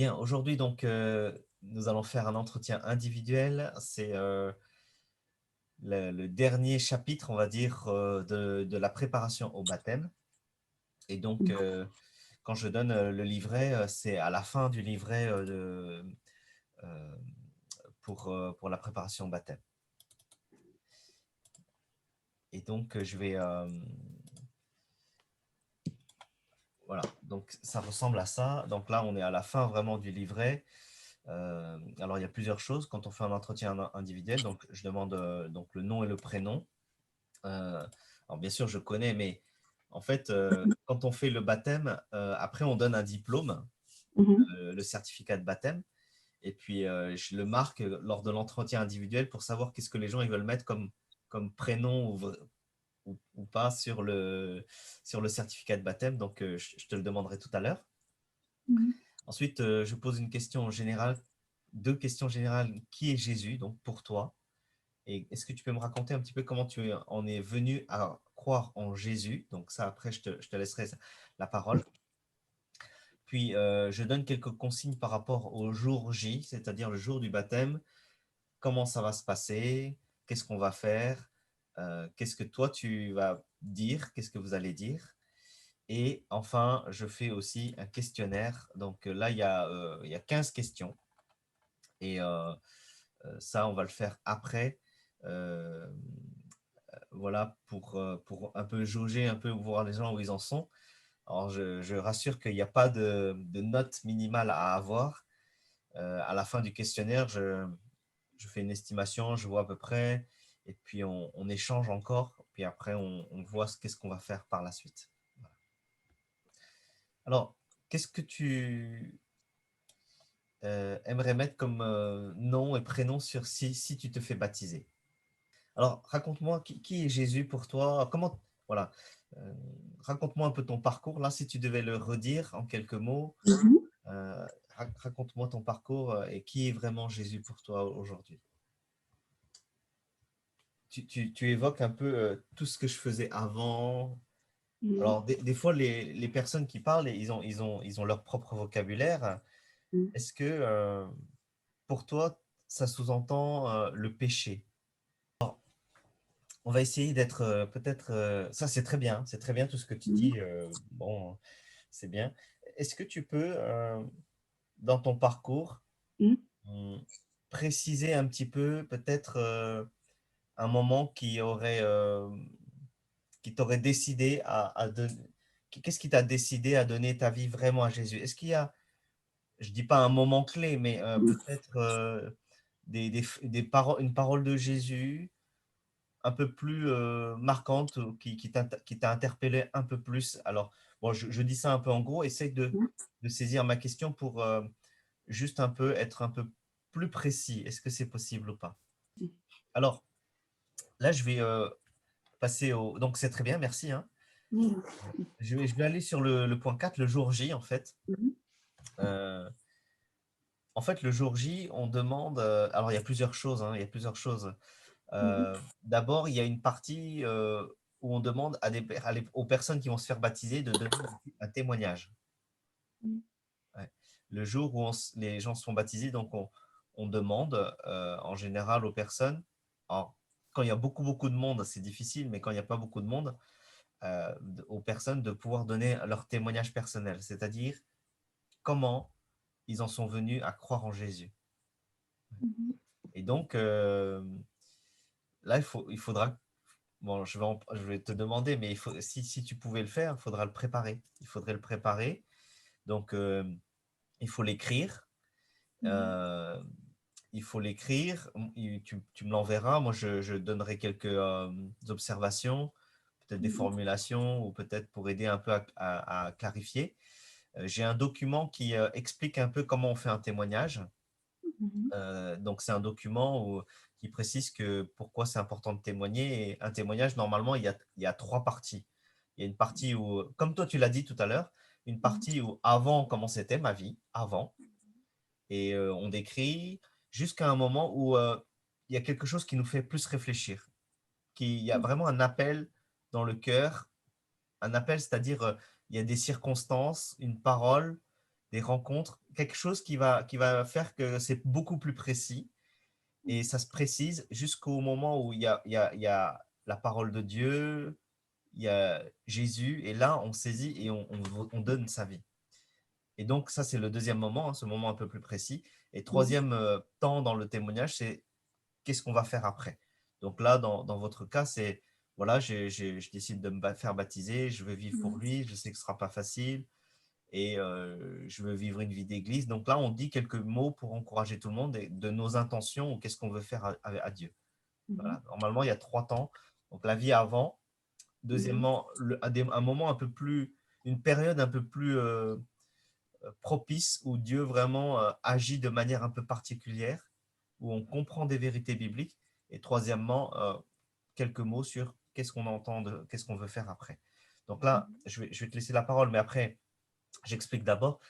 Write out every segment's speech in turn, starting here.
Bien, aujourd'hui, donc, nous allons faire un entretien individuel. C'est le dernier chapitre, on va dire, de la préparation au baptême. Et donc, quand je donne le livret, c'est à la fin du livret euh, pour la préparation au baptême. Et donc, voilà, donc ça ressemble à ça. Donc là, on est à la fin vraiment du livret. Alors, il y a plusieurs choses quand on fait un entretien individuel. Donc, je demande donc, le nom et le prénom. Alors, bien sûr, je connais, mais en fait, quand on fait le baptême, après, on donne un diplôme, Mhm. le certificat de baptême. Et puis, je le marque lors de l'entretien individuel pour savoir qu'est-ce que les gens ils veulent mettre comme prénom ou pas sur le certificat de baptême. Donc, je te le demanderai tout à l'heure. Mhm. Ensuite, je pose une question générale, deux questions générales. Qui est Jésus, donc pour toi? Et est-ce que tu peux me raconter un petit peu comment tu en es venu à croire en Jésus? Donc ça, après, je te laisserai la parole. Puis, je donne quelques consignes par rapport au jour J, c'est-à-dire le jour du baptême. Comment ça va se passer? Qu'est-ce qu'on va faire? Qu'est-ce que toi, tu vas dire? Qu'est-ce que vous allez dire? Et enfin, je fais aussi un questionnaire. Donc là, il y a 15 questions. Et ça, on va le faire après. Euh, voilà, pour un peu jauger, un peu voir les gens où ils en sont. Alors, je rassure qu'il n'y a pas de note minimale à avoir. À la fin du questionnaire, je fais une estimation, je vois à peu près, et puis on échange encore, puis après, on voit qu'est-ce qu'on va faire par la suite. Voilà. Alors, qu'est-ce que tu aimerais mettre comme nom et prénom si tu te fais baptiser? Alors, raconte-moi qui est Jésus pour toi? Voilà, euh, raconte-moi un peu ton parcours. Là, si tu devais le redire en quelques mots, Mhm. raconte-moi ton parcours et qui est vraiment Jésus pour toi aujourd'hui. Tu évoques un peu tout ce que je faisais avant. Mhm. Alors, des fois, les personnes qui parlent, ils ont leur propre vocabulaire. Mhm. Est-ce que pour toi, ça sous-entend le péché? On va essayer d'être peut-être. Ça, c'est très bien tout ce que tu Mhm. dis. Bon, c'est bien. Est-ce que tu peux, dans ton parcours, Mhm. hum, préciser un petit peu peut-être un moment qui t'aurait décidé à donner. Qu'est-ce qui t'a décidé à donner ta vie vraiment à Jésus? Est-ce qu'il y a, je dis pas un moment clé, mais peut-être une parole de Jésus un peu plus marquante ou qui t'a interpellé un peu plus. Alors, bon, je dis ça un peu en gros, essaye de saisir ma question pour juste un peu être un peu plus précis. Est-ce que c'est possible ou pas? Alors, là, je vais passer au. Donc, c'est très bien, merci, hein. Mhm. Je vais aller sur le point 4, le jour J, en fait. Mhm. Euh, En fait, le jour J, on demande. Alors, il y a plusieurs choses, hein, il y a plusieurs choses. Mhm. D'abord, il y a une partie où on demande aux personnes qui vont se faire baptiser de donner un témoignage. Ouais. Le jour où les gens sont baptisés, donc on demande en général aux personnes. Alors, quand il y a beaucoup, beaucoup de monde, c'est difficile, mais quand il n'y a pas beaucoup de monde, aux personnes de pouvoir donner leur témoignage personnel, c'est-à-dire comment ils en sont venus à croire en Jésus. Mhm. Et donc, là, il faudra. Bon, je vais te demander, mais si tu pouvais le faire, il faudra le préparer. Il faudrait le préparer. Donc, il faut l'écrire. Mhm. Euh, il faut l'écrire. Tu me l'enverras. Moi, je donnerai quelques observations, peut-être des Mhm. formulations ou peut-être pour aider un peu à clarifier. J'ai un document qui explique un peu comment on fait un témoignage. Mhm. Donc, c'est un document qui précise que pourquoi c'est important de témoigner. Et un témoignage, normalement, il y a trois parties. Il y a une partie où, comme toi, tu l'as dit tout à l'heure, une Mhm. partie où avant, comment c'était ma vie, avant. Et on décrit jusqu'à un moment où il y a quelque chose qui nous fait plus réfléchir. Il y a vraiment un appel dans le cœur. Un appel, c'est-à-dire il y a des circonstances, une parole des rencontres, quelque chose qui va faire que c'est beaucoup plus précis et ça se précise jusqu'au moment où il y a la parole de Dieu, il y a Jésus, et là, on saisit et on donne sa vie. Et donc, ça, c'est le deuxième moment, hein, ce moment un peu plus précis. Et Mhm. troisième temps dans le témoignage, c'est qu'est-ce qu'on va faire après. Donc là, dans votre cas, c'est, voilà, je décide de me faire baptiser, je veux vivre pour Mhm. lui, je sais que ce ne sera pas facile, et je veux vivre une vie d'église. Donc là, on dit quelques mots pour encourager tout le monde et de nos intentions ou qu'est-ce qu'on veut faire à Dieu. Mhm. Voilà. Normalement, il y a trois temps. Donc la vie avant. Mhm. Deuxièmement, un moment un peu plus, une période un peu plus propice où Dieu vraiment agit de manière un peu particulière, où on comprend des vérités bibliques. Et troisièmement, quelques mots sur qu'est-ce qu'on entend, qu'est-ce qu'on veut faire après. Donc là, je vais te laisser la parole, mais après, j'explique d'abord.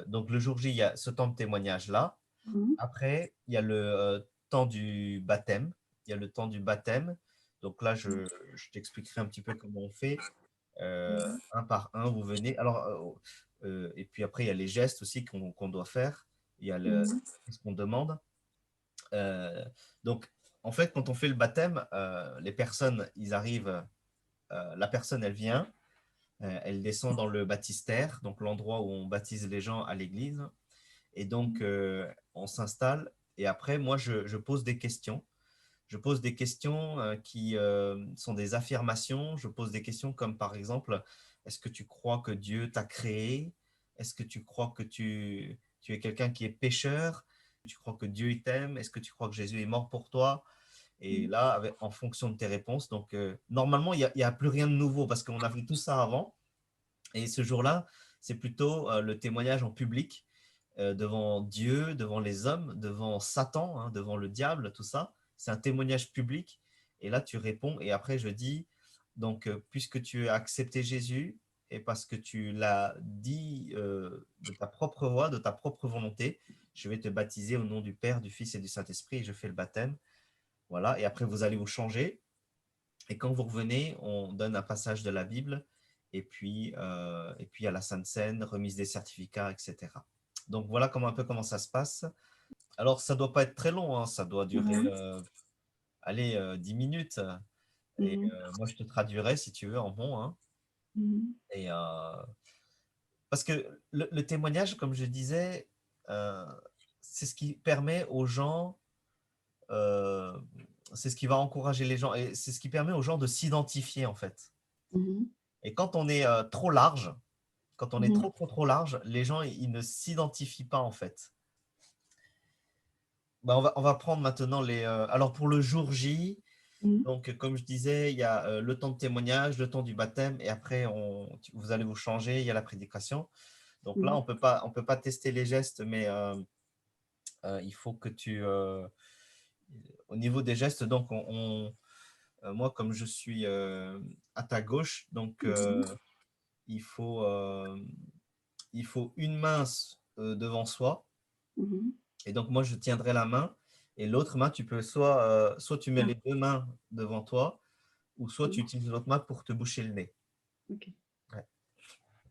Donc le jour J, il y a ce temps de témoignage-là. Mhm. Après, il y a le temps du baptême. Il y a le temps du baptême. Donc là, je t'expliquerai un petit peu comment on fait. Mhm. Un par un, vous venez. Alors, et puis après, il y a les gestes aussi qu'on doit faire. Il y a Mhm. ce qu'on demande. Euh, donc, en fait, quand on fait le baptême, les personnes, ils arrivent, la personne, elle vient, elle descend dans le baptistère, donc l'endroit où on baptise les gens à l'église. Et donc, on s'installe. Et après, moi, je pose des questions. Je pose des questions qui sont des affirmations. Je pose des questions comme par exemple, est-ce que tu crois que Dieu t'a créé? Est-ce que tu crois que tu es quelqu'un qui est pécheur? Tu crois que Dieu il t'aime? Est-ce que tu crois que Jésus est mort pour toi? Et là, en fonction de tes réponses, donc normalement, il y a plus rien de nouveau parce qu'on a vu tout ça avant. Et ce jour-là, c'est plutôt le témoignage en public devant Dieu, devant les hommes, devant Satan, hein, devant le diable, tout ça. C'est un témoignage public. Et là, tu réponds. Et après, je dis, donc, puisque tu as accepté Jésus et parce que tu l'as dit de ta propre voix, de ta propre volonté, je vais te baptiser au nom du Père, du Fils et du Saint-Esprit. Et je fais le baptême. Voilà. Et après, vous allez vous changer. Et quand vous revenez, on donne un passage de la Bible et puis à la Sainte Seine, remise des certificats, etc. Donc voilà un peu comment ça se passe. Alors ça ne doit pas être très long, hein, ça doit durer Mhm. allez, 10 minutes. Et Mhm. moi, je te traduirai si tu veux en bon. Hein. Mhm. Et, parce que le témoignage, comme je disais, euh, c'est ce qui permet aux gens, euh, c'est ce qui va encourager les gens et c'est ce qui permet aux gens de s'identifier en fait. Mhm. Et quand on est trop large, quand on est Mhm. trop large, les gens, ils ne s'identifient pas en fait. Bah, on va prendre maintenant les. Alors pour le jour J, Mhm. donc comme je disais, il y a le temps de témoignage, le temps du baptême, et après vous allez vous changer, il y a la prédication. Donc là, Mhm. on peut pas tester les gestes, mais il faut que au niveau des gestes, donc moi comme je suis à ta gauche, donc Mhm. il faut, euh, il faut une main devant soi. Mhm. Et donc, moi, je tiendrai la main. Et l'autre main, tu peux soit tu mets Ah, les deux mains devant toi, ou soit tu mhm. utilises l'autre main pour te boucher le nez. Ok. Ouais,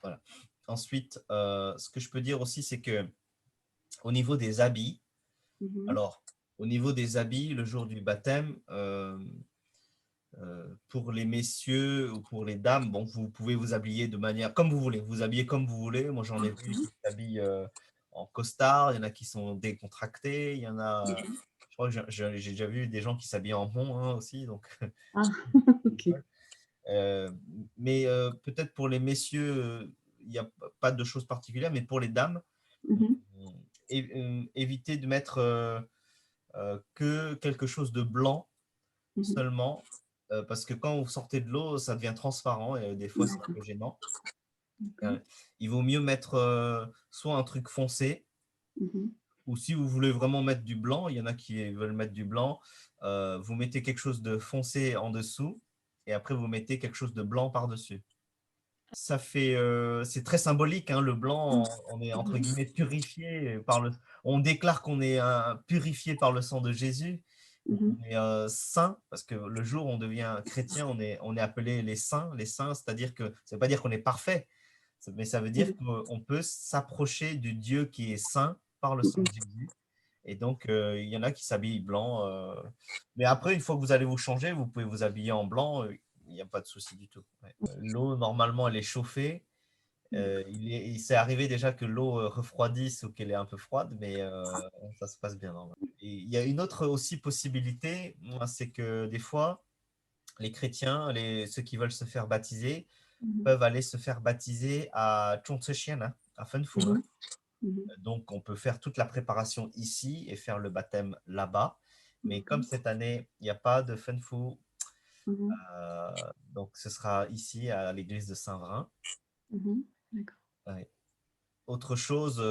voilà. Ensuite, ce que je peux dire aussi, c'est que au niveau des habits, Mhm. alors, au niveau des habits, le jour du baptême, pour les messieurs ou pour les dames, bon, vous pouvez vous habiller de manière comme vous voulez. Vous habillez comme vous voulez. Moi, j'en ai vu qui s'habillent en costard. Il y en a qui sont décontractés. Il y en a. Mhm. Je crois que j'ai déjà vu des gens qui s'habillent en rond hein, aussi. Donc, Ah, ok. Euh, mais peut-être pour les messieurs, il n'y a pas de choses particulières. Mais pour les dames, Mhm. évitez de mettre que quelque chose de blanc Mhm. seulement, parce que quand vous sortez de l'eau, ça devient transparent et des fois c'est un D'accord. peu gênant. D'accord. Euh, il vaut mieux mettre soit un truc foncé, Mhm. ou si vous voulez vraiment mettre du blanc, il y en a qui veulent mettre du blanc, vous mettez quelque chose de foncé en dessous et après vous mettez quelque chose de blanc par-dessus. Ça fait, c'est très symbolique, hein, le blanc, on est entre Mhm. guillemets purifié par on déclare qu'on est purifié par le sang de Jésus, on Mhm. est saint, parce que le jour où on devient chrétien, on est appelé les saints, c'est-à-dire que ça veut pas dire qu'on est parfait, Mais ça veut dire Mhm. qu'on peut s'approcher du Dieu qui est saint par le sang Mhm. de Jésus. Et donc, il y en a qui s'habillent blanc. Mais après, une fois que vous allez vous changer, vous pouvez vous habiller en blanc. Il n'y a pas de souci du tout. Ouais. L'eau, normalement, elle est chauffée. Il s'est arrivé déjà que l'eau refroidisse ou qu'elle est un peu froide, mais ça se passe bien normalement. Et il y a une autre aussi possibilité, moi, c'est que des fois, les chrétiens, ceux qui veulent se faire baptiser, Mhm. peuvent aller se faire baptiser à Chongzheng, hein, à Fenfu. Hein. Mhm. Mhm. Donc, on peut faire toute la préparation ici et faire le baptême là-bas. Mais comme Mhm. cette année, il n'y a pas de Fenfu, Mhm. donc ce sera ici à l'église de Saint-Vrain. Mhm. D'accord. Ouais. Autre chose,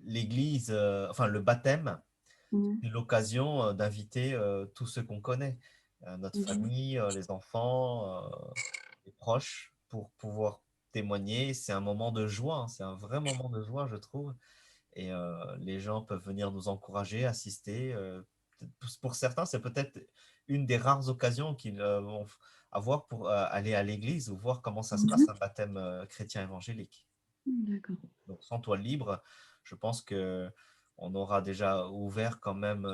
l'église, enfin le baptême, Mhm. c'est l'occasion d'inviter tous ceux qu'on connaît, notre Mhm. famille, les enfants, les proches, pour pouvoir témoigner. C'est un moment de joie, hein, c'est un vrai moment de joie, je trouve. Et les gens peuvent venir nous encourager, assister. Pour certains, c'est peut-être une des rares occasions qu'ils vont avoir pour aller à l'église ou voir comment ça se passe, Mhm. un baptême chrétien évangélique. D'accord. Donc, sans toit libre, je pense que on aura déjà ouvert quand même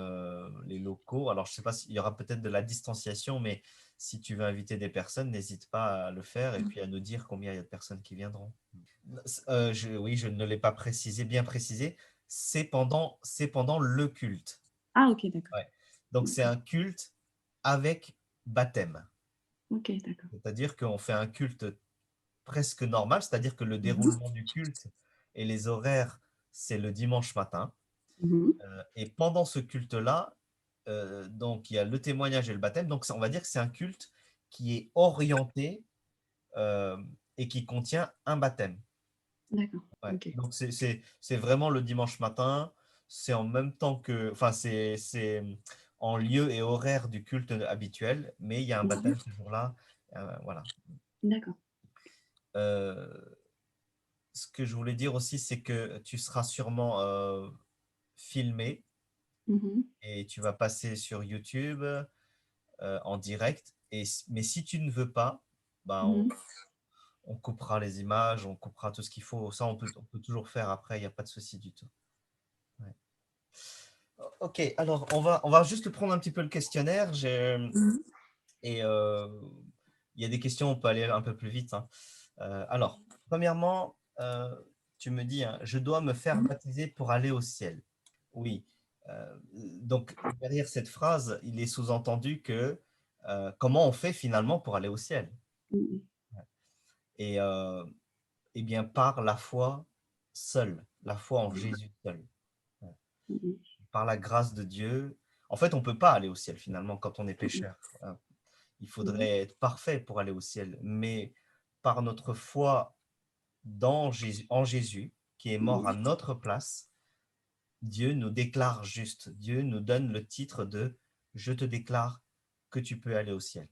les locaux. Alors, je ne sais pas s'il y aura peut-être de la distanciation, mais si tu veux inviter des personnes, n'hésite pas à le faire et puis à nous dire combien il y a de personnes qui viendront. Oui, je ne l'ai pas précisé, bien précisé. C'est pendant le culte. Ah, ok, d'accord. Ouais. Donc, c'est D'accord. un culte avec baptême. Ok, d'accord. C'est-à-dire qu'on fait un culte presque normal, c'est-à-dire que le Mhm. déroulement du culte et les horaires, c'est le dimanche matin. Mhm. Et pendant ce culte-là, donc il y a le témoignage et le baptême. Donc on va dire que c'est un culte qui est orienté euh, et qui contient un baptême. D'accord. Ouais. Ok. Donc c'est vraiment le dimanche matin. C'est en même temps que, enfin c'est en lieu et horaire du culte habituel, mais il y a un Mhm. baptême ce jour-là. Voilà. D'accord. Euh, Ce que je voulais dire aussi, c'est que tu seras sûrement filmé Mhm. et tu vas passer sur YouTube en direct. Mais si tu ne veux pas, bah, Mhm. on coupera les images, on coupera tout ce qu'il faut. Ça, on peut toujours faire après, il n'y a pas de souci du tout. Ouais. Ok, alors on va juste prendre un petit peu le questionnaire. Mhm. Et il y a des questions, on peut aller un peu plus vite. Hein. Alors, premièrement, tu me dis, hein, je dois me faire baptiser pour aller au ciel. Oui. Donc, derrière cette phrase, il est sous-entendu que comment on fait finalement pour aller au ciel? Mhm. Et eh bien, par la foi seule, la foi en Jésus seul, Mhm. par la grâce de Dieu. En fait, on ne peut pas aller au ciel finalement quand on est Mhm. pécheur. Il Mhm. faudrait être parfait pour aller au ciel, mais par notre foi en Jésus, qui est mort à Mhm. notre place, Dieu nous déclare juste. Dieu nous donne le titre de Je te déclare que tu peux aller au ciel.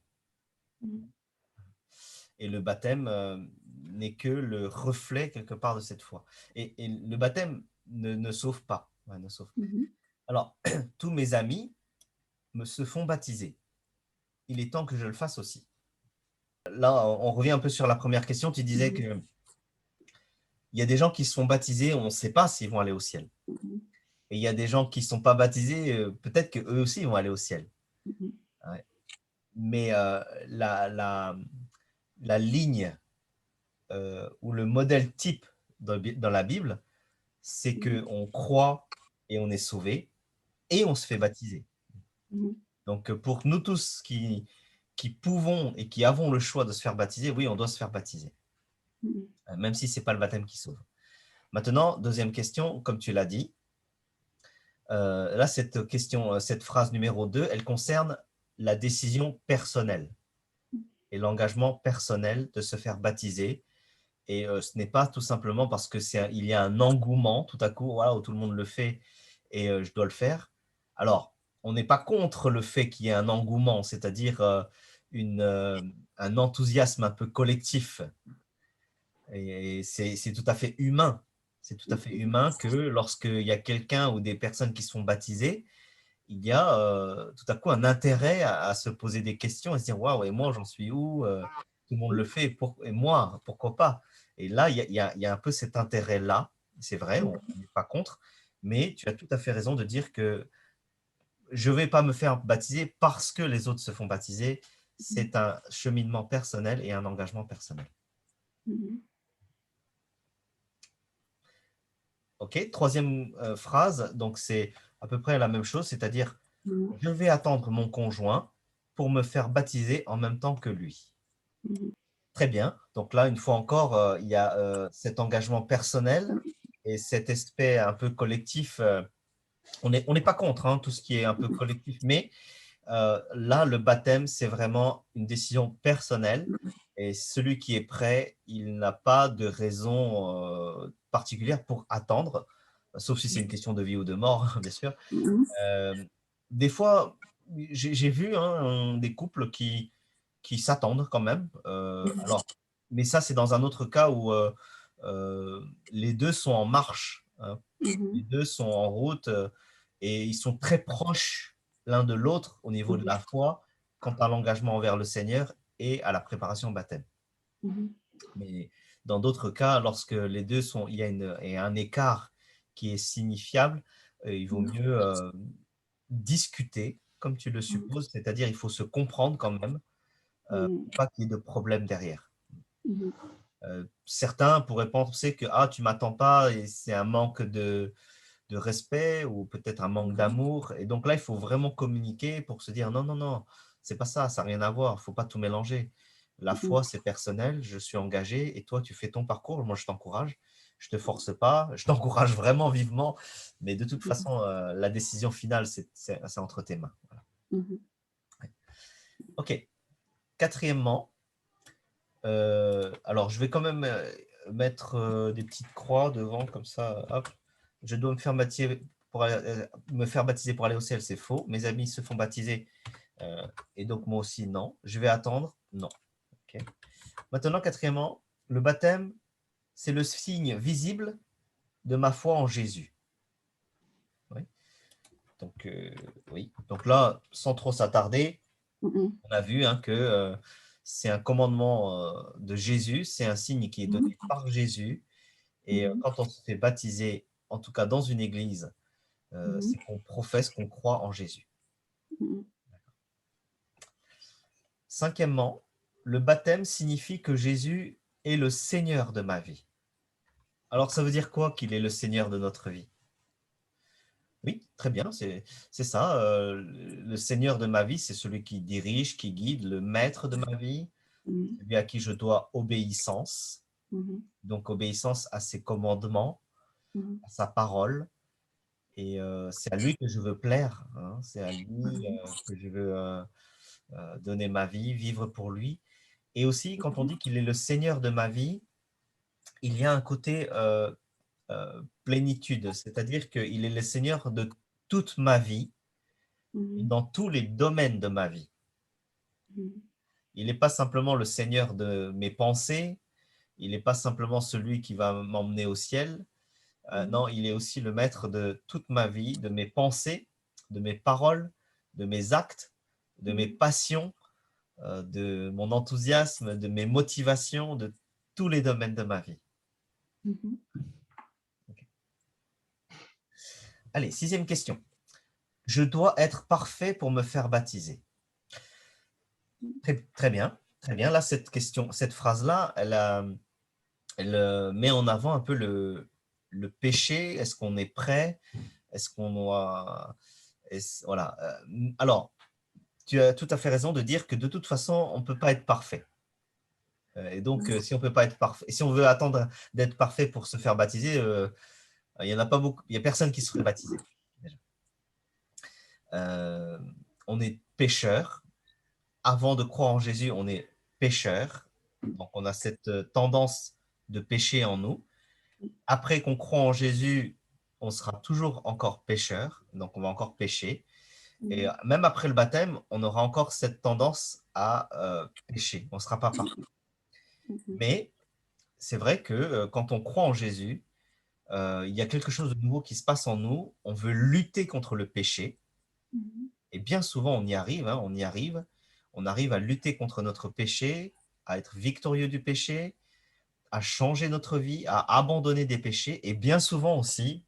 Mhm. Et le baptême n'est que le reflet quelque part de cette foi. Et le baptême ne sauve pas. Ouais, ne sauve. Mhm. Alors, tous mes amis se font baptiser. Il est temps que je le fasse aussi. Là, on revient un peu sur la première question. Tu disais Mhm. qu'il y a des gens qui se font baptiser, on ne sait pas s'ils vont aller au ciel. Mhm. Et il y a des gens qui ne sont pas baptisés, peut-être qu'eux aussi vont aller au ciel. Mhm. Ouais. Mais la ligne ou le modèle type dans la Bible, c'est Mhm. qu'on croit et on est sauvé et on se fait baptiser. Mhm. Donc, pour nous tous qui pouvons et qui avons le choix de se faire baptiser, oui, on doit se faire baptiser, Mhm. même si ce n'est pas le baptême qui sauve. Maintenant, deuxième question, comme tu l'as dit, là, cette question, cette phrase numéro 2, elle concerne la décision personnelle et l'engagement personnel de se faire baptiser. Et ce n'est pas tout simplement parce que il y a un engouement tout à coup, voilà, où tout le monde le fait et je dois le faire. Alors, on n'est pas contre le fait qu'il y ait un engouement, c'est-à-dire une, euh, un enthousiasme un peu collectif. Et c'est tout à fait humain. C'est tout à fait humain que lorsqu'il y a quelqu'un ou des personnes qui se font baptiser, il y a tout à coup un intérêt à se poser des questions et se dire waouh, et moi j'en suis où? Tout le monde le fait, et moi, pourquoi pas? Et là, il y a un peu cet intérêt-là. C'est vrai, on n'est pas contre, mais tu as tout à fait raison de dire que je ne vais pas me faire baptiser parce que les autres se font baptiser. C'est un cheminement personnel et un engagement personnel. Mhm. OK, troisième phrase, donc c'est à peu près la même chose, c'est-à-dire Mhm. je vais attendre mon conjoint pour me faire baptiser en même temps que lui. Mhm. Très bien. Donc là, une fois encore, il y a cet engagement personnel et cet aspect un peu collectif. On n'est pas contre hein, tout ce qui est un peu collectif, mais là, le baptême, c'est vraiment une décision personnelle. Et celui qui est prêt, il n'a pas de raison particulière pour attendre, sauf si c'est une question de vie ou de mort, bien sûr. Mhm. Euh, des fois, j'ai vu hein, des couples qui s'attendent quand même. Alors, mais ça, c'est dans un autre cas où les deux sont en marche, hein. Les Mhm. deux sont en route et ils sont très proches l'un de l'autre au niveau de la foi quant à l'engagement envers le Seigneur et à la préparation au baptême. Mhm. Mais dans d'autres cas, lorsque les deux sont, il y a un écart qui est signifiable, il vaut mieux discuter, comme tu le supposes, c'est-à-dire il faut se comprendre quand même, Mhm. pour pas qu'il y ait de problème derrière. Mhm. Certains pourraient penser que ah, tu m'attends pas et c'est un manque de respect ou peut-être un manque d'amour. Et donc là, il faut vraiment communiquer pour se dire non, non, non, c'est pas ça, ça n'a rien à voir, il ne faut pas tout mélanger. La Mhm. foi, c'est personnel, je suis engagé et toi, tu fais ton parcours, moi, je t'encourage. Je ne te force pas, je t'encourage vraiment vivement, mais de toute façon, la décision finale, c'est entre tes mains. Voilà. Mhm. OK. Quatrièmement, alors je vais quand même mettre des petites croix devant, comme ça, hop. Je dois me faire baptiser pour aller au ciel, c'est faux. Mes amis se font baptiser et donc moi aussi, non. Je vais attendre, non. OK. Maintenant, quatrièmement, le baptême, c'est le signe visible de ma foi en Jésus. Oui. Donc, oui. Donc là, sans trop s'attarder, Mhm. on a vu hein, que c'est un commandement de Jésus, c'est un signe qui est donné par Jésus. Et Mhm. quand on se fait baptiser, en tout cas dans une église, Mhm. c'est qu'on professe qu'on croit en Jésus. Mhm. Cinquièmement, le baptême signifie que Jésus est le Seigneur de ma vie. Alors, ça veut dire quoi qu'il est le Seigneur de notre vie? Oui, très bien, c'est ça. Le Seigneur de ma vie, c'est celui qui dirige, qui guide, le maître de ma vie, Mhm. celui à qui je dois obéissance. Mhm. Donc, obéissance à ses commandements, Mhm. à sa parole. Et c'est à lui que je veux plaire, hein. C'est à lui que je veux donner ma vie, vivre pour lui. Et aussi, quand on dit qu'il est le Seigneur de ma vie, il y a un côté plénitude, c'est-à-dire qu'il est le Seigneur de toute ma vie, et Mhm. dans tous les domaines de ma vie. Mhm. Il n'est pas simplement le Seigneur de mes pensées, il n'est pas simplement celui qui va m'emmener au ciel. Non, il est aussi le maître de toute ma vie, de mes pensées, de mes paroles, de mes actes, de mes Mhm. passions, de mon enthousiasme, de mes motivations, de tous les domaines de ma vie. Mhm. Ok. Allez, sixième question. Je dois être parfait pour me faire baptiser. Très, très bien, très bien. Là, cette question, cette phrase-là, elle met en avant un peu le péché. Est-ce qu'on est prêt? Est-ce qu'on doit... voilà. Alors, tu as tout à fait raison de dire que de toute façon, on ne peut pas être parfait. Et donc, si on peut pas être parfait, si on veut attendre d'être parfait pour se faire baptiser, il y en a pas beaucoup, il y a personne qui se ferait baptiser. Déjà. Euh, on est pécheur. Avant de croire en Jésus, on est pécheur. Donc, on a cette tendance de pécher en nous. Après qu'on croit en Jésus, on sera toujours encore pécheur. Donc, on va encore pécher. Et Mhm. même après le baptême, on aura encore cette tendance à pécher. On ne sera pas parfait. Mhm. Mais c'est vrai que quand on croit en Jésus, il y a quelque chose de nouveau qui se passe en nous. On veut lutter contre le péché. Mhm. Et bien souvent, on y arrive, hein, on y arrive. On arrive à lutter contre notre péché, à être victorieux du péché, à changer notre vie, à abandonner des péchés. Et bien souvent aussi,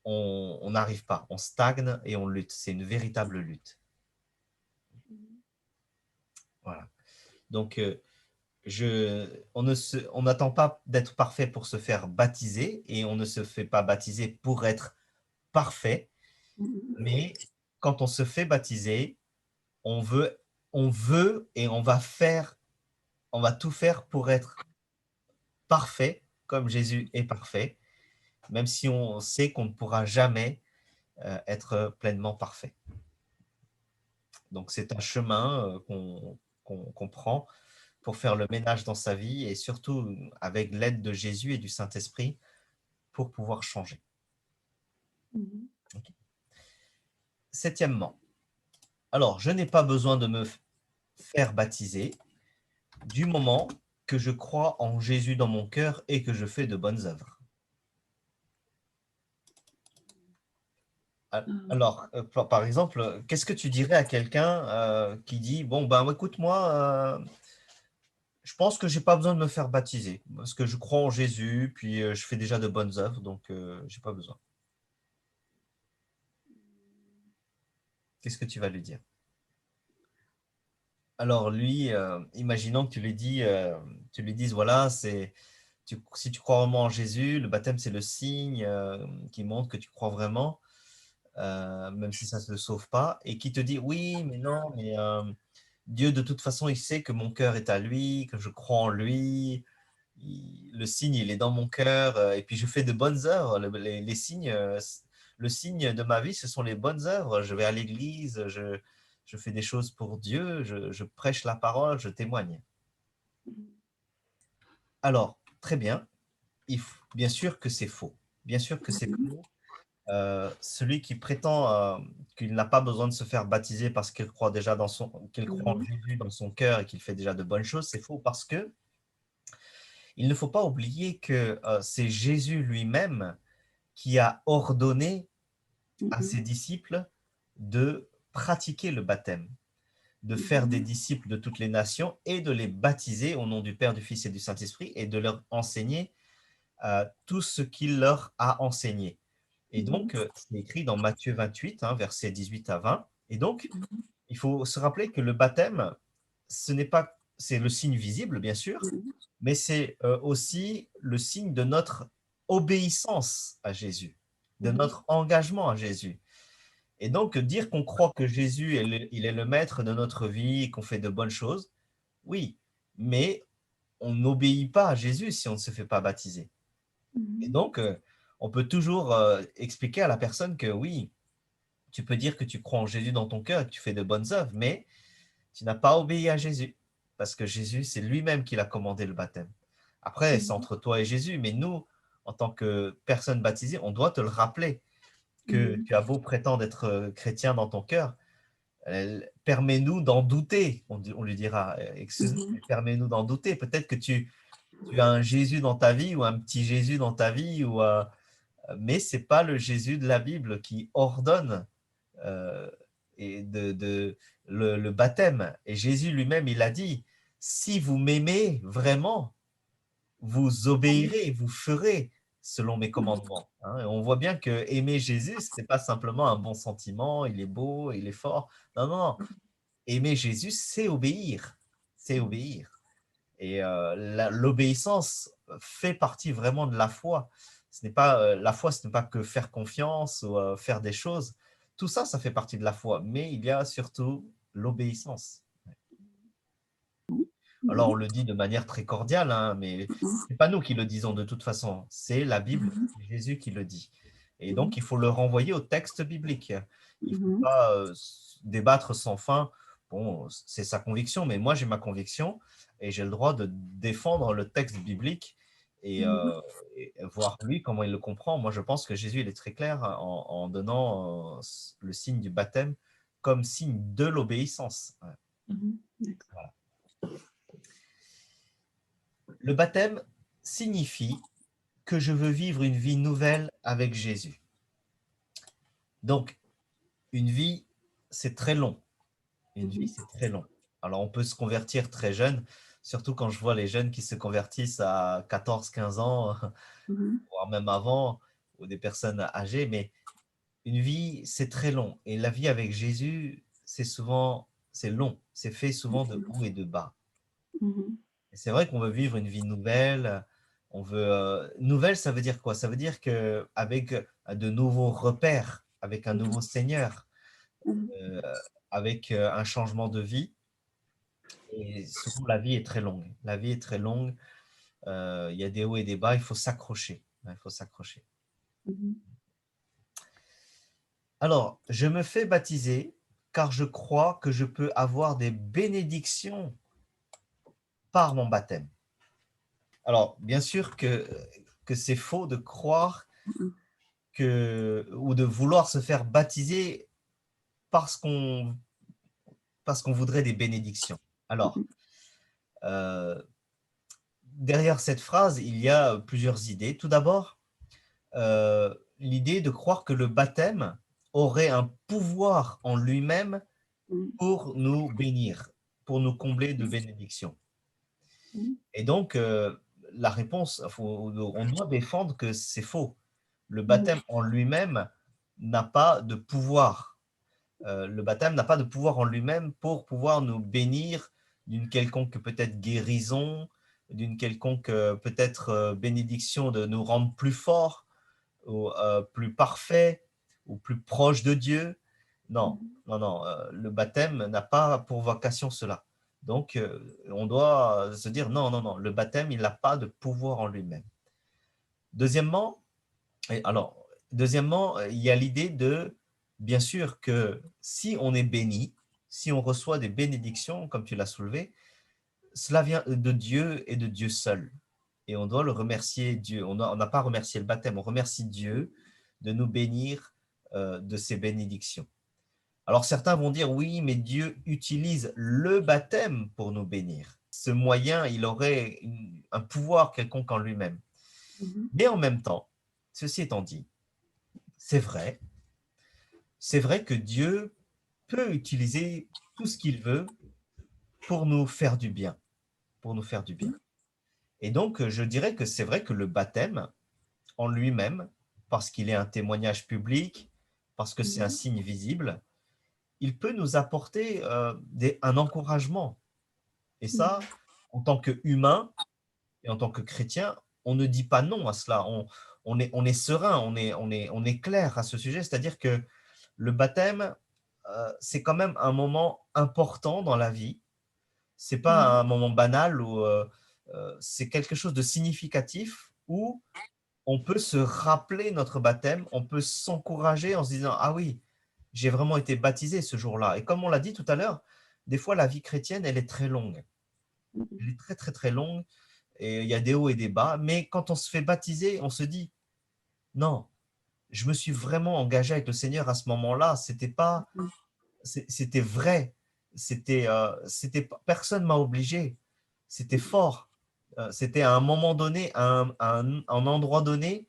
on n'arrive pas, on stagne et on lutte. C'est une véritable lutte. Voilà. Donc, on n'attend pas d'être parfait pour se faire baptiser et on ne se fait pas baptiser pour être parfait. Mais quand on se fait baptiser, on veut et on va tout faire pour être parfait, comme Jésus est parfait, même si on sait qu'on ne pourra jamais être pleinement parfait. Donc c'est un chemin qu'on prend pour faire le ménage dans sa vie et surtout avec l'aide de Jésus et du Saint-Esprit pour pouvoir changer. Okay. Septièmement, alors je n'ai pas besoin de me faire baptiser du moment que je crois en Jésus dans mon cœur et que je fais de bonnes œuvres. Alors, par exemple, qu'est-ce que tu dirais à quelqu'un qui dit, bon, ben écoute, moi, je pense que je n'ai pas besoin de me faire baptiser, parce que je crois en Jésus, puis je fais déjà de bonnes œuvres, donc je n'ai pas besoin. Qu'est-ce que tu vas lui dire? Alors lui, imaginons que tu lui dises, voilà, si tu crois vraiment en Jésus, le baptême, c'est le signe qui montre que tu crois vraiment, même si ça ne te sauve pas, et qui te dit, oui, mais non, mais Dieu, de toute façon, il sait que mon cœur est à lui, que je crois en lui, le signe, il est dans mon cœur, et puis je fais de bonnes œuvres. Les signes, le signe de ma vie, ce sont les bonnes œuvres. Je vais à l'église, je fais des choses pour Dieu, je prêche la parole, je témoigne. Alors, très bien, bien sûr que c'est faux. Bien sûr que c'est faux. Celui qui prétend qu'il n'a pas besoin de se faire baptiser parce qu'il croit déjà qu'il croit en Jésus dans son cœur et qu'il fait déjà de bonnes choses, c'est faux parce que il ne faut pas oublier que c'est Jésus lui-même qui a ordonné à ses disciples de pratiquer le baptême, de faire des disciples de toutes les nations et de les baptiser au nom du Père, du Fils et du Saint-Esprit et de leur enseigner tout ce qu'il leur a enseigné. Et donc, c'est écrit dans Matthieu 28, versets 18 à 20. Et donc, il faut se rappeler que le baptême, c'est le signe visible, bien sûr, mais c'est aussi le signe de notre obéissance à Jésus, de notre engagement à Jésus. Et donc, dire qu'on croit que Jésus, il est le maître de notre vie, qu'on fait de bonnes choses, oui, mais on n'obéit pas à Jésus si on ne se fait pas baptiser. Et donc, on peut toujours expliquer à la personne que oui, tu peux dire que tu crois en Jésus dans ton cœur et que tu fais de bonnes œuvres, mais tu n'as pas obéi à Jésus, parce que Jésus, c'est lui-même qui l'a commandé le baptême. Après, c'est entre toi et Jésus, mais nous, en tant que personne baptisée, on doit te le rappeler que tu as beau prétendre être chrétien dans ton cœur, permets-nous d'en douter, on lui dira, excuse-nous, mais permets-nous d'en douter. Peut-être que tu as un Jésus dans ta vie ou un petit Jésus dans ta vie, mais ce n'est pas le Jésus de la Bible qui ordonne et le baptême. Et Jésus lui-même, il a dit, si vous m'aimez vraiment, vous obéirez, vous ferez selon mes commandements. Et on voit bien que aimer Jésus, ce n'est pas simplement un bon sentiment, il est beau, il est fort. Non, non, non. Aimer Jésus, c'est obéir. C'est obéir. Et l'obéissance fait partie vraiment de la foi. La foi, ce n'est pas que faire confiance ou faire des choses. Tout ça, ça fait partie de la foi. Mais il y a surtout l'obéissance. Alors, on le dit de manière très cordiale, mais ce n'est pas nous qui le disons de toute façon. C'est la Bible, c'est Jésus qui le dit. Et donc, il faut le renvoyer au texte biblique. Il ne faut pas débattre sans fin. Bon, c'est sa conviction, mais moi, j'ai ma conviction et j'ai le droit de défendre le texte biblique et voir lui comment il le comprend. Moi, je pense que Jésus, il est très clair en donnant le signe du baptême comme signe de l'obéissance. Voilà. Le baptême signifie que je veux vivre une vie nouvelle avec Jésus. Donc, une vie, c'est très long. Une vie, c'est très long. Alors, on peut se convertir très jeune. surtout quand je vois les jeunes qui se convertissent à 14, 15 ans, Mhm. voire même avant, ou des personnes âgées, mais une vie, c'est très long. Et la vie avec Jésus, c'est long. C'est fait souvent de haut et de bas. Mhm. Et c'est vrai qu'on veut vivre une vie nouvelle. Nouvelle, ça veut dire quoi? Ça veut dire que avec de nouveaux repères, avec un nouveau Seigneur, Mhm. euh, avec un changement de vie. Et souvent, la vie est très longue. La vie est très longue. Il y a des hauts et des bas. Il faut s'accrocher. Il faut s'accrocher. Mhm. Alors, je me fais baptiser car je crois que je peux avoir des bénédictions par mon baptême. Alors, bien sûr que c'est faux de croire Mhm. ou de vouloir se faire baptiser parce qu'on voudrait des bénédictions. Alors, Mhm. euh, derrière cette phrase, il y a plusieurs idées. Tout d'abord, l'idée de croire que le baptême aurait un pouvoir en lui-même Mhm. pour nous bénir, pour nous combler de bénédictions. Mhm. Et donc, la réponse, on doit défendre que c'est faux. Le Mhm. baptême en lui-même n'a pas de pouvoir. Le baptême n'a pas de pouvoir en lui-même pour pouvoir nous bénir d'une quelconque peut-être guérison, d'une quelconque peut-être bénédiction de nous rendre plus forts ou plus parfaits ou plus proches de Dieu. Non, Mhm. non, non, le baptême n'a pas pour vocation cela. Donc, on doit se dire non, non, non, le baptême, il n'a pas de pouvoir en lui-même. Deuxièmement, deuxièmement, il y a l'idée de, bien sûr, que si on est béni, si on reçoit des bénédictions, comme tu l'as soulevé, cela vient de Dieu et de Dieu seul. Et on doit le remercier Dieu. On n'a pas remercié le baptême, on remercie Dieu de nous bénir de ses bénédictions. Alors certains vont dire oui, mais Dieu utilise le baptême pour nous bénir. Ce moyen, il aurait un pouvoir quelconque en lui-même. Mhm. Mais en même temps, ceci étant dit, c'est vrai, c'est vrai que Dieu peut utiliser tout ce qu'il veut pour nous faire du bien, pour nous faire du bien. Et donc, je dirais que c'est vrai que le baptême en lui-même, parce qu'il est un témoignage public, parce que c'est un Mhm. signe visible, il peut nous apporter un encouragement. Et ça, en tant qu'humain et en tant que chrétien, on ne dit pas non à cela. On est serein, on est clair à ce sujet. C'est-à-dire que le baptême, c'est quand même un moment important dans la vie. C'est pas Mhm. un moment banal ou c'est quelque chose de significatif où on peut se rappeler notre baptême, on peut s'encourager en se disant ah oui, j'ai vraiment été baptisé ce jour-là. Et comme on l'a dit tout à l'heure, des fois la vie chrétienne, elle est très longue. Mhm. Elle est très très très longue et il y a des hauts et des bas. Mais quand on se fait baptiser, on se dit non, je me suis vraiment engagé avec le Seigneur à ce moment-là. C'était vrai. Personne m'a obligé. C'était fort. C'était à un moment donné, à un endroit donné,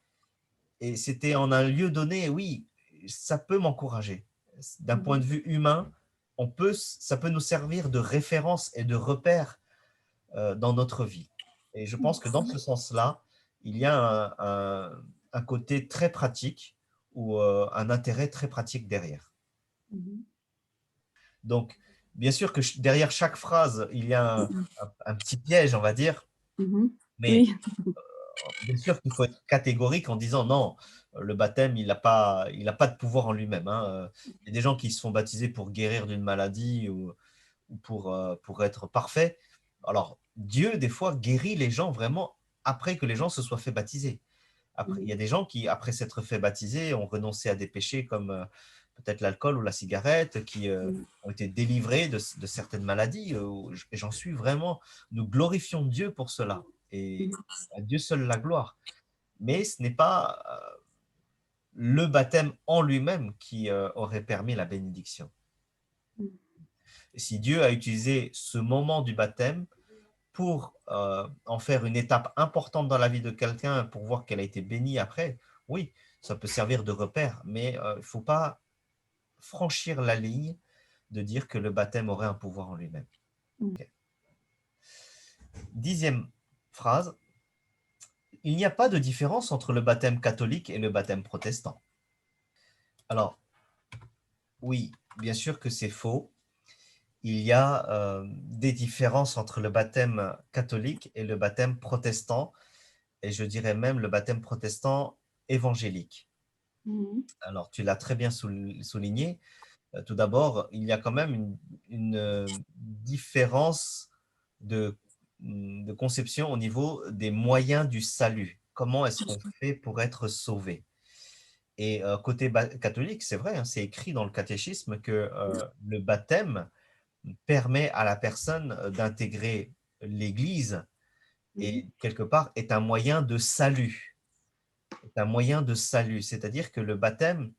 et c'était en un lieu donné. Oui, ça peut m'encourager. D'un point de Mhm. vue humain, ça peut nous servir de référence et de repère dans notre vie. Et je pense que dans ce sens-là, il y a un côté très pratique ou un intérêt très pratique derrière. Mhm. Donc, bien sûr que derrière chaque phrase, il y a un petit piège, on va dire, Mhm. mais Oui. bien sûr qu'il faut être catégorique en disant non, le baptême, il a pas de pouvoir en lui-même, hein. Il y a des gens qui se font baptiser pour guérir d'une maladie ou pour être parfait. Alors, Dieu, des fois, guérit les gens vraiment après que les gens se soient fait baptiser. Après, il y a Mhm. des gens qui, après s'être fait baptiser, ont renoncé à des péchés comme peut-être l'alcool ou la cigarette, qui Mhm. ont été délivrés de certaines maladies. Et j'en suis vraiment, nous glorifions Dieu pour cela. Et Mhm. à Dieu seul la gloire. Mais ce n'est pas le baptême en lui-même qui aurait permis la bénédiction. Si Dieu a utilisé ce moment du baptême pour en faire une étape importante dans la vie de quelqu'un, pour voir qu'elle a été bénie après, oui, ça peut servir de repère, mais il ne faut pas franchir la ligne de dire que le baptême aurait un pouvoir en lui-même. Mhm. 10e phrase, il n'y a pas de différence entre le baptême catholique et le baptême protestant. Alors, oui, bien sûr que c'est faux. Il y a des différences entre le baptême catholique et le baptême protestant, et je dirais même le baptême protestant évangélique. Mhm. Alors, tu l'as très bien souligné. Tout d'abord, il y a quand même une différence de, de conception au niveau des moyens du salut. Comment est-ce qu'on fait pour être sauvé? Et côté catholique, c'est vrai, hein, c'est écrit dans le catéchisme que le baptême permet à la personne d'intégrer l'Église Mhm. et quelque part est un moyen de salut. Est un moyen de salut, c'est-à-dire que le baptême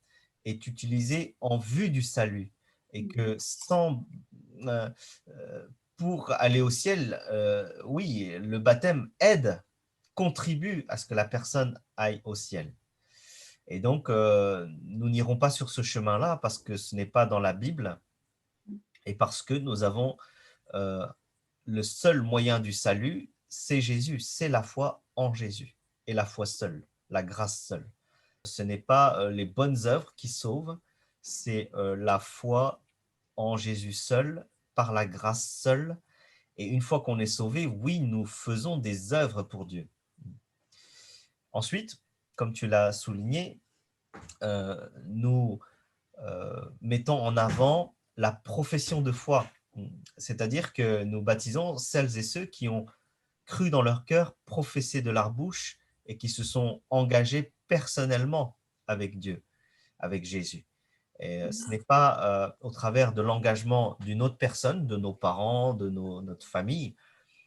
est utilisé en vue du salut et que sans euh, euh, pour aller au ciel, oui, le baptême aide, contribue à ce que la personne aille au ciel. Et donc, nous n'irons pas sur ce chemin-là parce que ce n'est pas dans la Bible et parce que nous avons euh, le seul moyen du salut, c'est Jésus, c'est la foi en Jésus et la foi seule, la grâce seule. Ce n'est pas les bonnes œuvres qui sauvent, c'est la foi en Jésus seul, par la grâce seule. Et une fois qu'on est sauvé, oui, nous faisons des œuvres pour Dieu. Ensuite, comme tu l'as souligné, nous mettons en avant la profession de foi. C'est-à-dire que nous baptisons celles et ceux qui ont cru dans leur cœur, professé de leur bouche et qui se sont engagés personnellement avec Dieu, avec Jésus. Et ce n'est pas au travers de l'engagement d'une autre personne, de nos parents, de notre famille,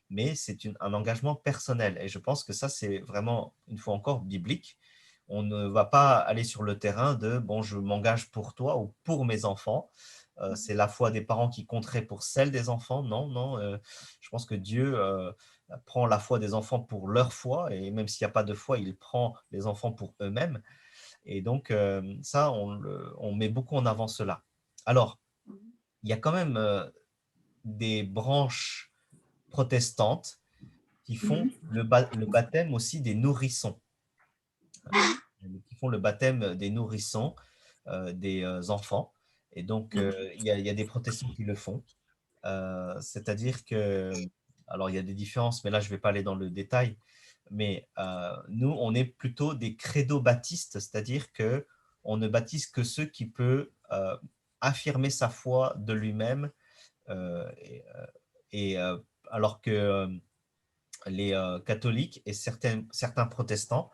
mais c'est un engagement personnel. Et je pense que ça, c'est vraiment, une fois encore, biblique. On ne va pas aller sur le terrain de, bon, je m'engage pour toi ou pour mes enfants. C'est la foi des parents qui compterait pour celle des enfants. Non, non. Je pense que Dieu prend la foi des enfants pour leur foi. Et même s'il n'y a pas de foi, il prend les enfants pour eux-mêmes. Et donc, ça, on met beaucoup en avant cela. Alors, il y a quand même des branches protestantes qui font le baptême aussi des nourrissons, qui font le baptême des nourrissons, des enfants. Et donc, il y a des protestants qui le font. C'est-à-dire que, alors il y a des différences, mais là, je ne vais pas aller dans le détail. Mais nous, on est plutôt des credo-baptistes, c'est-à-dire que on ne baptise que ceux qui peuvent affirmer sa foi de lui-même. euh, et, euh, et alors que les catholiques et certains protestants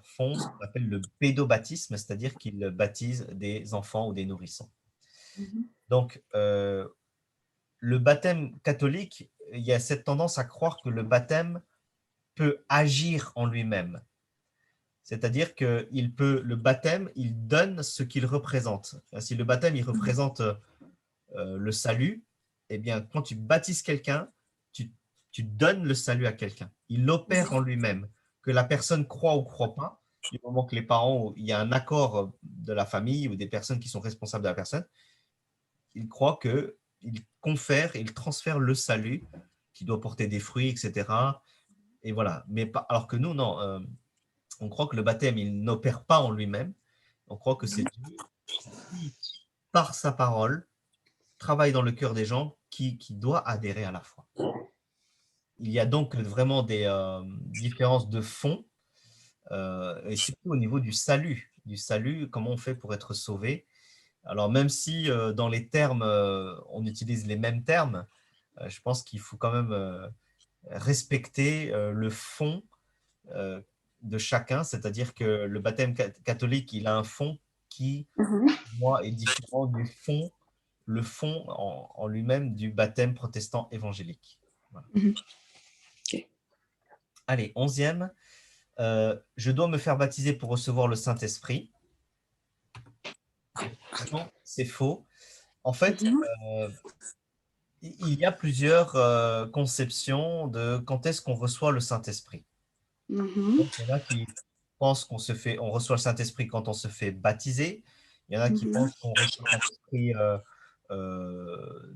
font ce qu'on appelle le pédobaptisme, c'est-à-dire qu'ils baptisent des enfants ou des nourrissons. Donc, le baptême catholique, il y a cette tendance à croire que le baptême peut agir en lui-même. C'est-à-dire que le baptême, il donne ce qu'il représente. Si le baptême, il représente le salut, eh bien, quand tu baptises quelqu'un, tu, tu donnes le salut à quelqu'un. Il opère en lui-même. Que la personne croit ou croit pas, du moment que les parents, il y a un accord de la famille ou des personnes qui sont responsables de la personne, il croit qu'il confère et il transfère le salut qui doit porter des fruits, etc. Et voilà. Mais pas, alors que nous, non. On croit que le baptême, il n'opère pas en lui-même. On croit que c'est Dieu qui, par sa parole, travaille dans le cœur des gens qui doit adhérer à la foi. Il y a donc vraiment des différences de fond, et surtout au niveau du salut, comment on fait pour être sauvé. Alors même si dans les termes, on utilise les mêmes termes, je pense qu'il faut quand même respecter le fond euh, de chacun, c'est-à-dire que le baptême catholique, il a un fond qui, moi, est différent du fond, le fond en lui-même du baptême protestant évangélique. Voilà. Allez, 11e, je dois me faire baptiser pour recevoir le Saint-Esprit. Non, c'est faux. En fait, il y a plusieurs conceptions de quand est-ce qu'on reçoit le Saint-Esprit. Donc, il y en a qui pensent on reçoit le Saint-Esprit quand on se fait baptiser. Il y en a qui pensent qu'on reçoit le Saint-Esprit euh,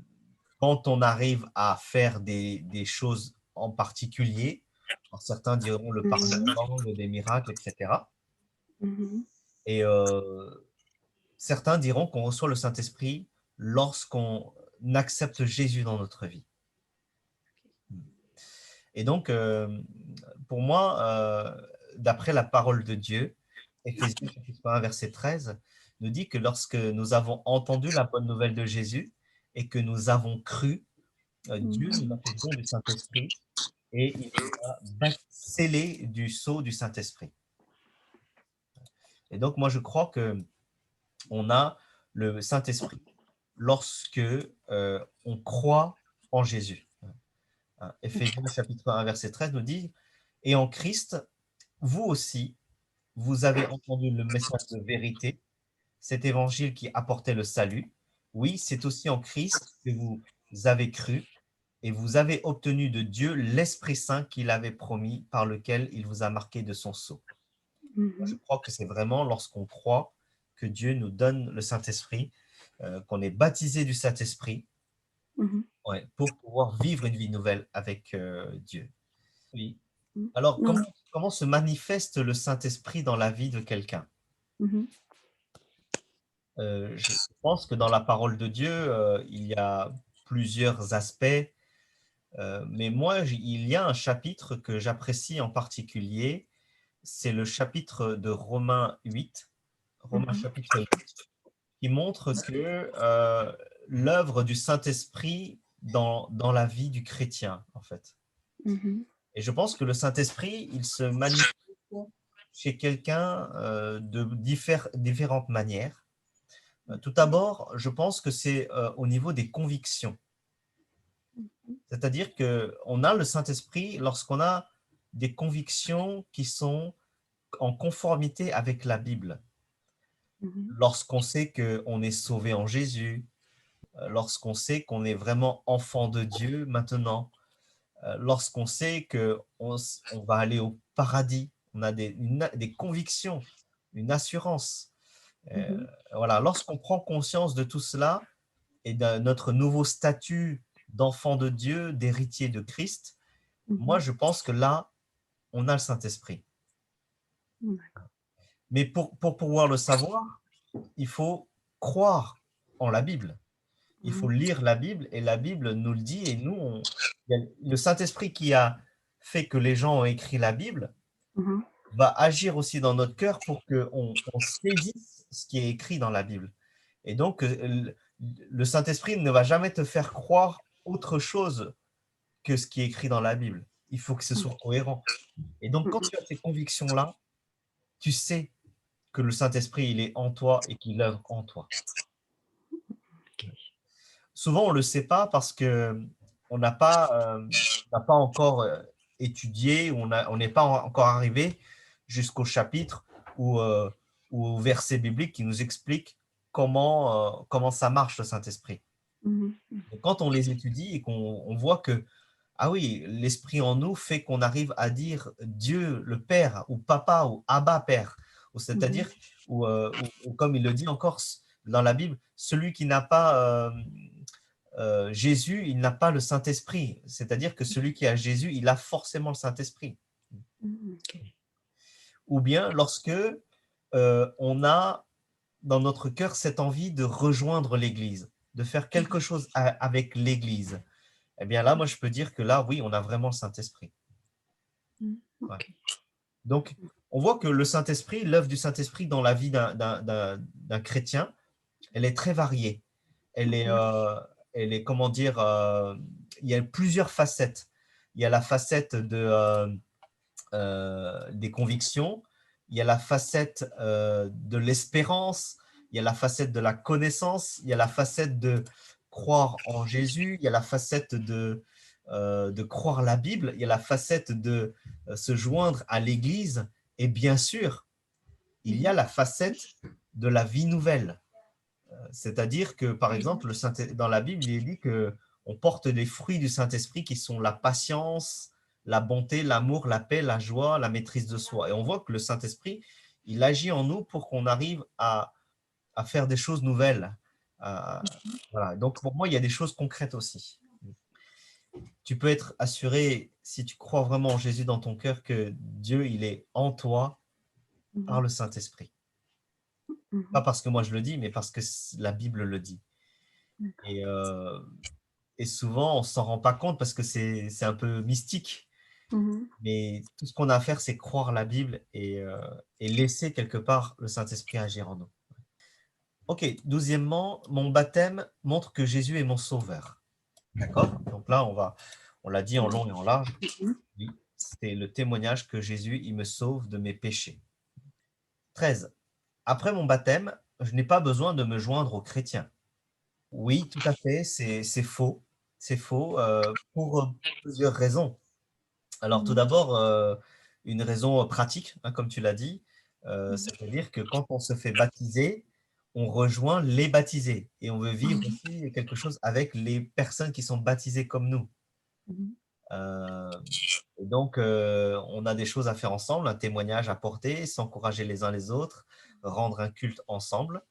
quand on arrive à faire des choses en particulier. Alors, certains diront le parler en langue, des miracles, etc. Mhm. Et certains diront qu'on reçoit le Saint-Esprit lorsqu'on accepte Jésus dans notre vie. Et donc, pour moi, d'après la parole de Dieu, Éphésiens chapitre 1, verset 13, nous dit que lorsque nous avons entendu la bonne nouvelle de Jésus et que nous avons cru, Dieu nous a fait don du Saint-Esprit et il nous a scellés du sceau du Saint-Esprit. Et donc, moi, je crois que on a le Saint-Esprit lorsque on croit en Jésus. Éphésiens chapitre 1, verset 13 nous dit « Et en Christ, vous aussi, vous avez entendu le message de vérité, cet évangile qui apportait le salut. Oui, c'est aussi en Christ que vous avez cru et vous avez obtenu de Dieu l'Esprit Saint qu'il avait promis, par lequel il vous a marqué de son sceau. » Je Mhm. crois que c'est vraiment lorsqu'on croit que Dieu nous donne le Saint-Esprit, qu'on est baptisé du Saint-Esprit, Mhm. ouais, pour pouvoir vivre une vie nouvelle avec Dieu. Oui. Mhm. Alors, Non. comment se manifeste le Saint-Esprit dans la vie de quelqu'un? Mhm. Je pense que dans la parole de Dieu, il y a plusieurs aspects, mais moi, il y a un chapitre que j'apprécie en particulier, c'est le chapitre de Romains 8, Romains Mhm. chapitre 8, qui montre que l'œuvre du Saint-Esprit dans la vie du chrétien, en fait. Mhm. Et je pense que le Saint-Esprit, il se manifeste chez quelqu'un de différentes manières. Tout d'abord, je pense que c'est au niveau des convictions. C'est-à-dire qu'on a le Saint-Esprit lorsqu'on a des convictions qui sont en conformité avec la Bible. Mhm. Lorsqu'on sait qu'on est sauvé en Jésus, lorsqu'on sait qu'on est vraiment enfant de Dieu maintenant, lorsqu'on sait qu'on va aller au paradis, on a des convictions, une assurance. Mhm. Voilà, lorsqu'on prend conscience de tout cela et de notre nouveau statut d'enfant de Dieu, d'héritier de Christ, moi Mhm. je pense que là, on a le Saint-Esprit. D'accord. Mais pour pouvoir le savoir, il faut croire en la Bible. Il faut Mhm. lire la Bible et la Bible nous le dit et nous, il y a le Saint-Esprit qui a fait que les gens ont écrit la Bible Mhm. va agir aussi dans notre cœur pour qu'on saisisse ce qui est écrit dans la Bible. Et donc, le Saint-Esprit ne va jamais te faire croire autre chose que ce qui est écrit dans la Bible. Il faut que ce soit cohérent. Et donc, quand Mhm. tu as ces convictions-là, tu sais que le Saint-Esprit, il est en toi et qu'il œuvre en toi. Souvent, on ne le sait pas parce que on n'a pas encore étudié, on n'est pas encore arrivé jusqu'au chapitre ou au verset biblique qui nous explique comment ça marche le Saint-Esprit. Mhm. Et quand on les étudie et qu'on voit que, ah oui, l'Esprit en nous fait qu'on arrive à dire Dieu le Père ou Papa ou Abba Père, ou Mhm. c'est-à-dire, ou comme il le dit encore dans la Bible, celui qui n'a pas Jésus, il n'a pas le Saint-Esprit. C'est-à-dire que celui qui a Jésus, il a forcément le Saint-Esprit. Mhm. Ok. Ou bien lorsque on a dans notre cœur cette envie de rejoindre l'Église, de faire quelque chose avec l'Église, eh bien là, moi, je peux dire que là, oui, on a vraiment le Saint-Esprit. Mhm. Ouais. Ok. Donc, on voit que le Saint-Esprit, l'œuvre du Saint-Esprit dans la vie d'un chrétien, elle est très variée. Elle est, Mhm. comment dire, il y a plusieurs facettes. Il y a la facette des convictions, il y a la facette de l'espérance, il y a la facette de la connaissance, il y a la facette de croire en Jésus, il y a la facette de croire la Bible, il y a la facette de se joindre à l'Église, et bien sûr, il y a Mhm. la facette de la vie nouvelle. C'est-à-dire que, par exemple, dans la Bible, il est dit qu'on porte les fruits du Saint-Esprit qui sont la patience, la bonté, l'amour, la paix, la joie, la maîtrise de soi. Et on voit que le Saint-Esprit, il agit en nous pour qu'on arrive à faire des choses nouvelles. Voilà. Donc, pour moi, il y a des choses concrètes aussi. tu peux être assuré, si tu crois vraiment en Jésus dans ton cœur, que Dieu, il est en toi par Mhm. le Saint-Esprit. Pas Mhm. parce que moi je le dis, mais parce que la Bible le dit. D'accord. Et, euh, et souvent, on ne s'en rend pas compte parce que c'est un peu mystique. Mhm. Mais tout ce qu'on a à faire, c'est croire la Bible et laisser quelque part le Saint-Esprit agir en nous. Ok, douzièmement, mon baptême montre que Jésus est mon sauveur. D'accord? Donc là, on l'a dit en long et en large. Mhm. Oui, c'est le témoignage que Jésus, il me sauve de mes péchés. 13. Après mon baptême, je n'ai pas besoin de me joindre aux chrétiens. Oui, tout à fait, c'est faux. C'est faux pour plusieurs raisons. Alors, tout Mhm. d'abord, une raison pratique, hein, comme tu l'as dit, Mhm. c'est-à-dire que quand on se fait baptiser, on rejoint les baptisés et on veut vivre Mhm. aussi quelque chose avec les personnes qui sont baptisées comme nous. Mhm. Euh, et donc, on a des choses à faire ensemble, un témoignage à porter, s'encourager les uns les autres, rendre un culte ensemble.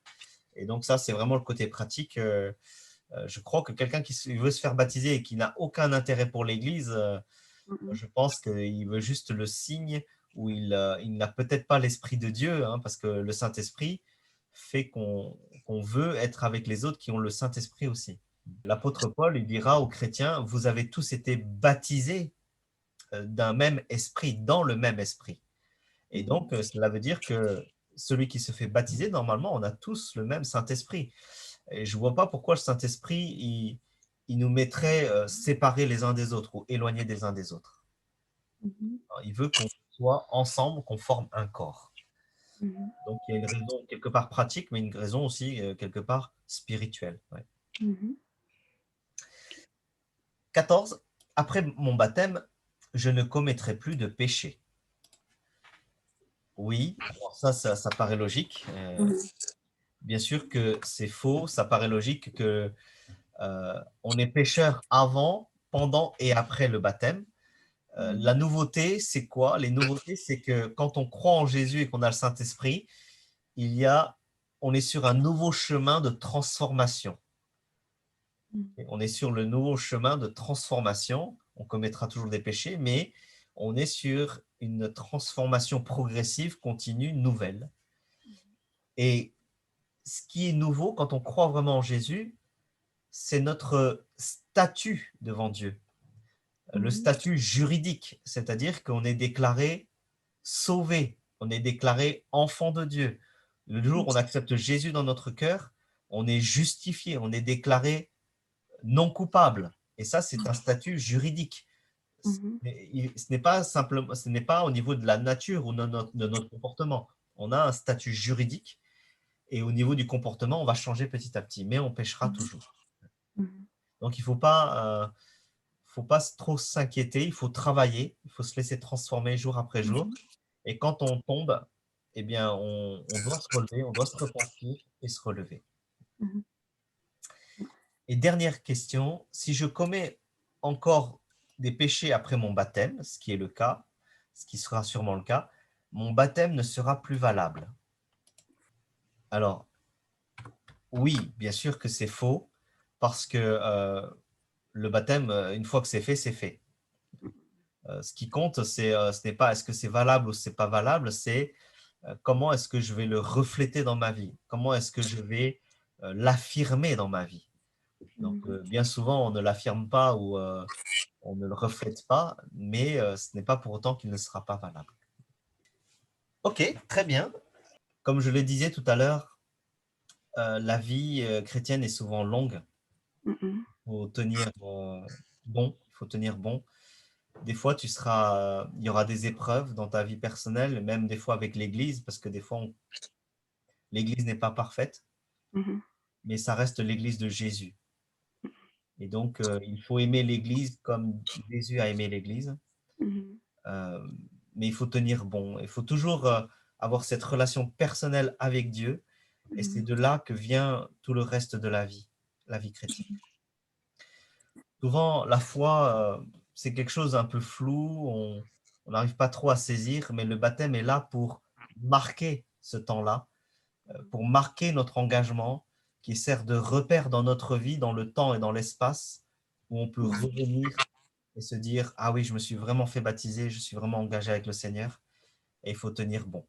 Et donc, ça, c'est vraiment le côté pratique. Je crois que quelqu'un qui veut se faire baptiser et qui n'a aucun intérêt pour l'Église, Mhm. je pense qu'il veut juste le signe où il n'a peut-être pas l'Esprit de Dieu, hein, parce que le Saint-Esprit fait qu'on veut être avec les autres qui ont le Saint-Esprit aussi. L'apôtre Paul, il dira aux chrétiens, vous avez tous été baptisés d'un même esprit, dans le même esprit. Et donc, cela veut dire que celui qui se fait baptiser, normalement, on a tous le même Saint-Esprit. Et je ne vois pas pourquoi le Saint-Esprit, il nous mettrait séparés les uns des autres ou éloignés des uns des autres. Mhm. Alors, il veut qu'on soit ensemble, qu'on forme un corps. Mhm. Donc, il y a une raison quelque part pratique, mais une raison aussi quelque part spirituelle. Ouais. Mhm. 14. Après mon baptême, je ne commettrai plus de péché. Oui, alors ça paraît logique. Mhm. Bien sûr que c'est faux. Ça paraît logique que on est pécheur avant, pendant et après le baptême. La nouveauté, c'est quoi? Les nouveautés, c'est que quand on croit en Jésus et qu'on a le Saint-Esprit, il y a, on est sur un nouveau chemin de transformation. Et on est sur le nouveau chemin de transformation. On commettra toujours des péchés, mais on est sur une transformation progressive, continue, nouvelle. Et ce qui est nouveau quand on croit vraiment en Jésus, c'est notre statut devant Dieu, le Mhm. statut juridique, c'est-à-dire qu'on est déclaré sauvé, on est déclaré enfant de Dieu. Le jour où on accepte Jésus dans notre cœur, on est justifié, on est déclaré non coupable. Et ça, c'est un statut juridique. Mhm. Ce n'est pas simplement, ce n'est pas au niveau de la nature ou de notre comportement. On a un statut juridique et au niveau du comportement, on va changer petit à petit, mais on pêchera Mhm. toujours. Mhm. Donc, il ne faut pas trop s'inquiéter, il faut travailler, il faut se laisser transformer jour après jour. Et quand on tombe, eh bien, on doit se relever, on doit se repentir et se relever. Mhm. Et dernière question, si je commets encore des péchés après mon baptême, ce qui est le cas, ce qui sera sûrement le cas, mon baptême ne sera plus valable. Alors, oui, bien sûr que c'est faux, parce que le baptême, une fois que c'est fait, c'est fait. Ce qui compte, ce n'est pas est-ce que c'est valable ou c'est pas valable, c'est comment est-ce que je vais le refléter dans ma vie, comment est-ce que je vais l'affirmer dans ma vie. Donc, Mhm. bien souvent, on ne l'affirme pas ou on ne le reflète pas, mais ce n'est pas pour autant qu'il ne sera pas valable. Ok, très bien. Comme je le disais tout à l'heure, la vie chrétienne est souvent longue. Mhm. Il faut tenir bon. Il faut tenir bon. Des fois, il y aura des épreuves dans ta vie personnelle, même des fois avec l'Église, parce que des fois, l'Église n'est pas parfaite, Mhm. mais ça reste l'Église de Jésus. Et donc, il faut aimer l'Église comme Jésus a aimé l'Église. Mhm. Euh, mais il faut tenir bon. Il faut toujours avoir cette relation personnelle avec Dieu. Et c'est Mhm. de là que vient tout le reste de la vie chrétienne. Souvent, la foi, c'est quelque chose un peu flou, on n'arrive pas trop à saisir, mais le baptême est là pour marquer ce temps-là, pour marquer notre engagement, qui sert de repère dans notre vie, dans le temps et dans l'espace, où on peut revenir et se dire, ah oui, je me suis vraiment fait baptiser, je suis vraiment engagé avec le Seigneur et il faut tenir bon.